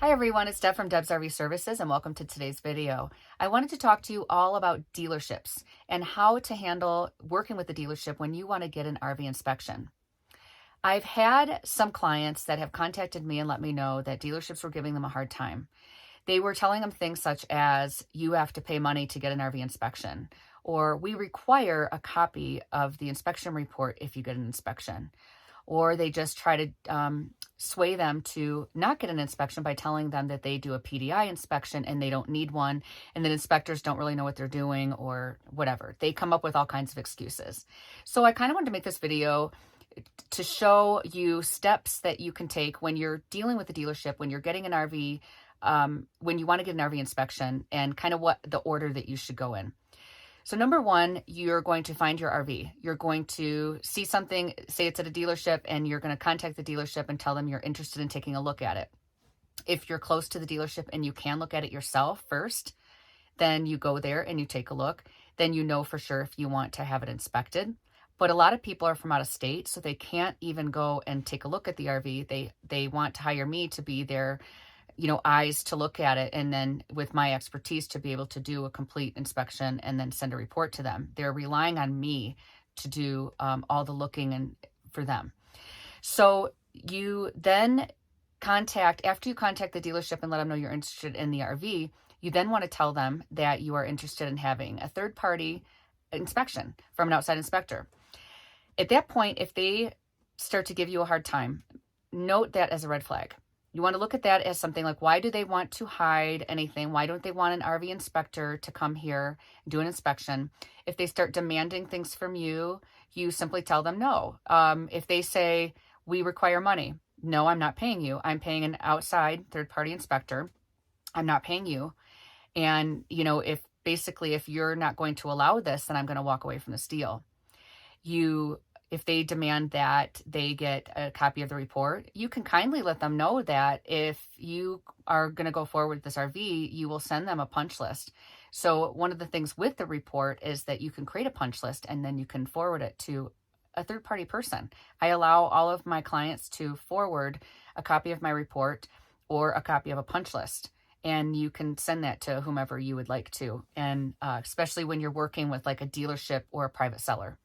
Hi everyone, it's Deb from Deb's RV Services and welcome to today's video. I wanted to talk to you all about dealerships and how to handle working with the dealership when you want to get an RV inspection. I've had some clients that have contacted me and let me know that dealerships were giving them a hard time. They were telling them things such as, you have to pay money to get an RV inspection, or we require a copy of the inspection report if you get an inspection. Or they just try to sway them to not get an inspection by telling them that they do a PDI inspection and they don't need one, and that inspectors don't really know what they're doing or whatever. They come up with all kinds of excuses. So I kind of wanted to make this video to show you steps that you can take when you're dealing with the dealership, when you're getting an RV, when you want to get an RV inspection, and kind of what the order that you should go in. So number one, you're going to find your RV. You're going to see something, say it's at a dealership, and you're going to contact the dealership and tell them you're interested in taking a look at it. If you're close to the dealership and you can look at it yourself first, then you go there and you take a look. Then you know for sure if you want to have it inspected. But a lot of people are from out of state, so they can't even go and take a look at the RV. They want to hire me to be their eyes to look at it, and then with my expertise to be able to do a complete inspection and then send a report to them. They're relying on me to do all the looking and for them. So you then after you contact the dealership and let them know you're interested in the RV, you then want to tell them that you are interested in having a third-party inspection from an outside inspector. At that point, if they start to give you a hard time, note that as a red flag. You want to look at that as something like, why do they want to hide anything? Why don't they want an RV inspector to come here and do an inspection? If they start demanding things from you, you simply tell them no. If they say, we require money, no, I'm not paying you. I'm paying an outside third-party inspector. I'm not paying you. And, if you're not going to allow this, then I'm going to walk away from this deal. If they demand that they get a copy of the report, you can kindly let them know that if you are going to go forward with this RV, you will send them a punch list. So one of the things with the report is that you can create a punch list and then you can forward it to a third-party person. I allow all of my clients to forward a copy of my report or a copy of a punch list. And you can send that to whomever you would like to. And especially when you're working with like a dealership or a private seller.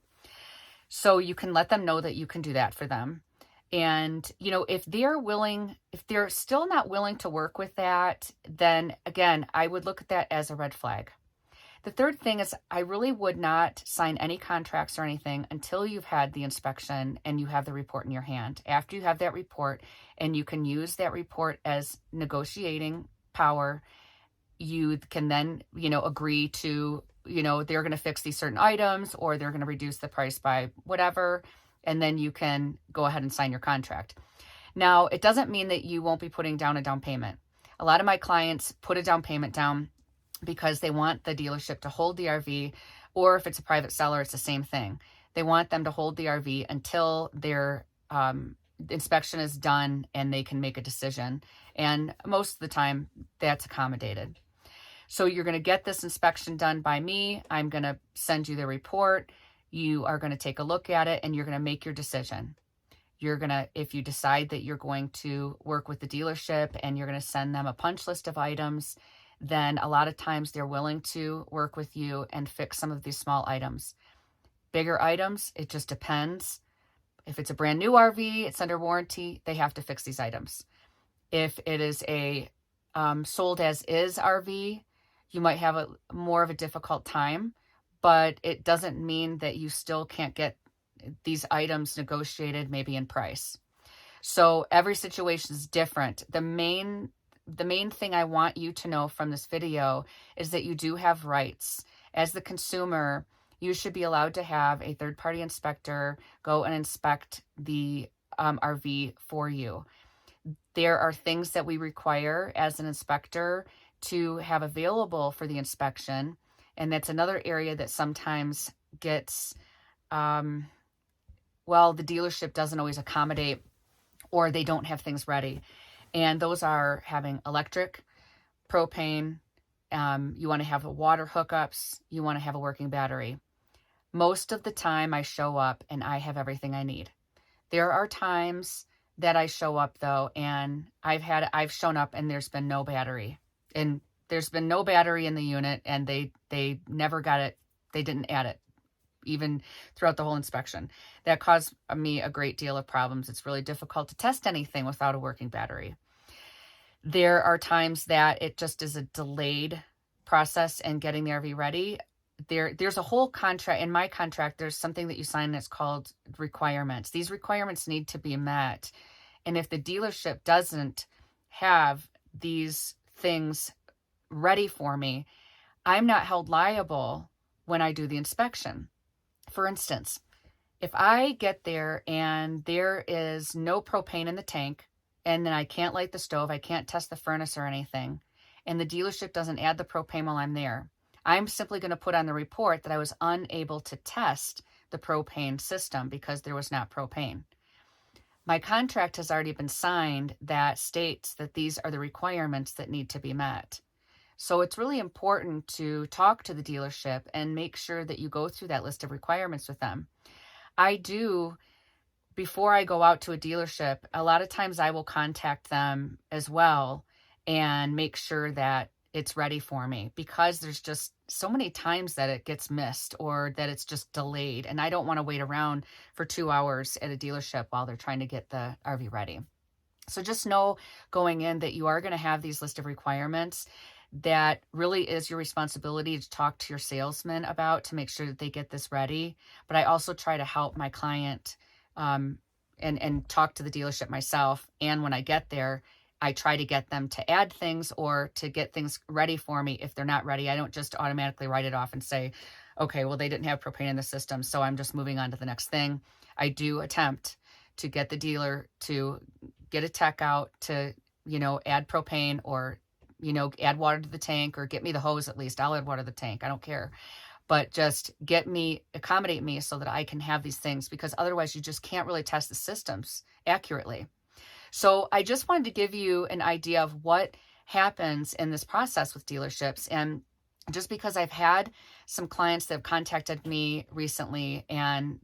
So you can let them know that you can do that for them. And, if they're still not willing to work with that, then again, I would look at that as a red flag. The third thing is I really would not sign any contracts or anything until you've had the inspection and you have the report in your hand. After you have that report and you can use that report as negotiating power, you can then, agree to they're going to fix these certain items or they're going to reduce the price by whatever, and then you can go ahead and sign your contract. Now, it doesn't mean that you won't be putting down a down payment. A lot of my clients put a down payment down because they want the dealership to hold the RV, or if it's a private seller, it's the same thing. They want them to hold the RV until their inspection is done and they can make a decision. And most of the time, that's accommodated. So you're going to get this inspection done by me. I'm going to send you the report. You are going to take a look at it and you're going to make your decision. If you decide that you're going to work with the dealership and you're going to send them a punch list of items, then a lot of times they're willing to work with you and fix some of these small items. Bigger items, it just depends. If it's a brand new RV, it's under warranty, they have to fix these items. If it is a sold as is RV, you might have more of a difficult time, but it doesn't mean that you still can't get these items negotiated maybe in price. So every situation is different. The main thing I want you to know from this video is that you do have rights. As the consumer, you should be allowed to have a third-party inspector go and inspect the RV for you. There are things that we require as an inspector to have available for the inspection. And that's another area that sometimes gets, the dealership doesn't always accommodate, or they don't have things ready. And those are having electric, propane, you want to have water hookups, you want to have a working battery. Most of the time I show up and I have everything I need. There are times that I show up though, and I've shown up and there's been no battery, and there's been no battery in the unit, and they never got it. They didn't add it even throughout the whole inspection. That caused me a great deal of problems. It's really difficult to test anything without a working battery. There are times that it just is a delayed process in getting the RV ready. There's a whole contract. In my contract, there's something that you sign that's called requirements. These requirements need to be met. And if the dealership doesn't have these things ready for me, I'm not held liable when I do the inspection. For instance, if I get there and there is no propane in the tank, and then I can't light the stove, I can't test the furnace or anything, and the dealership doesn't add the propane while I'm there, I'm simply going to put on the report that I was unable to test the propane system because there was not propane. My contract has already been signed that states that these are the requirements that need to be met. So it's really important to talk to the dealership and make sure that you go through that list of requirements with them. I do, before I go out to a dealership, a lot of times I will contact them as well and make sure that it's ready for me, because there's just so many times that it gets missed or that it's just delayed, and I don't want to wait around for 2 hours at a dealership while they're trying to get the RV ready. So just know going in that you are going to have these list of requirements that really is your responsibility to talk to your salesman about, to make sure that they get this ready. But I also try to help my client and talk to the dealership myself. And when I get there, I try to get them to add things or to get things ready for me. If they're not ready, I don't just automatically write it off and say, okay, well, they didn't have propane in the system, so I'm just moving on to the next thing. I do attempt to get the dealer to get a tech out to, add propane or, add water to the tank, or get me the hose at least. I'll add water to the tank. I don't care. But just accommodate me so that I can have these things, because otherwise you just can't really test the systems accurately. So I just wanted to give you an idea of what happens in this process with dealerships. And just because I've had some clients that have contacted me recently and,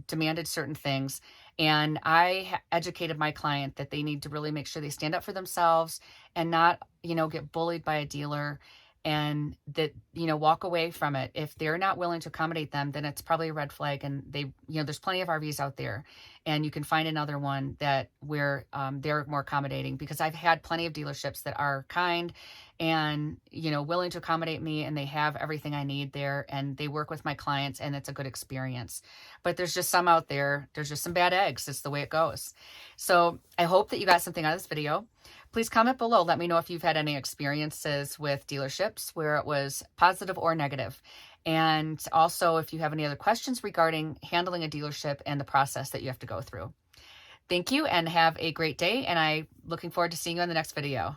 demanded certain things, and I educated my client that they need to really make sure they stand up for themselves and not, get bullied by a dealer, and that, walk away from it. If they're not willing to accommodate them, then it's probably a red flag. And there's plenty of RVs out there, and you can find another one that where they're more accommodating, because I've had plenty of dealerships that are kind and, willing to accommodate me, and they have everything I need there, and they work with my clients, and it's a good experience. But there's just some out there, there's just some bad eggs. It's the way it goes. So I hope that you got something out of this video. Please comment below. Let me know if you've had any experiences with dealerships where it was positive or negative. And also if you have any other questions regarding handling a dealership and the process that you have to go through. Thank you and have a great day. And I'm looking forward to seeing you in the next video.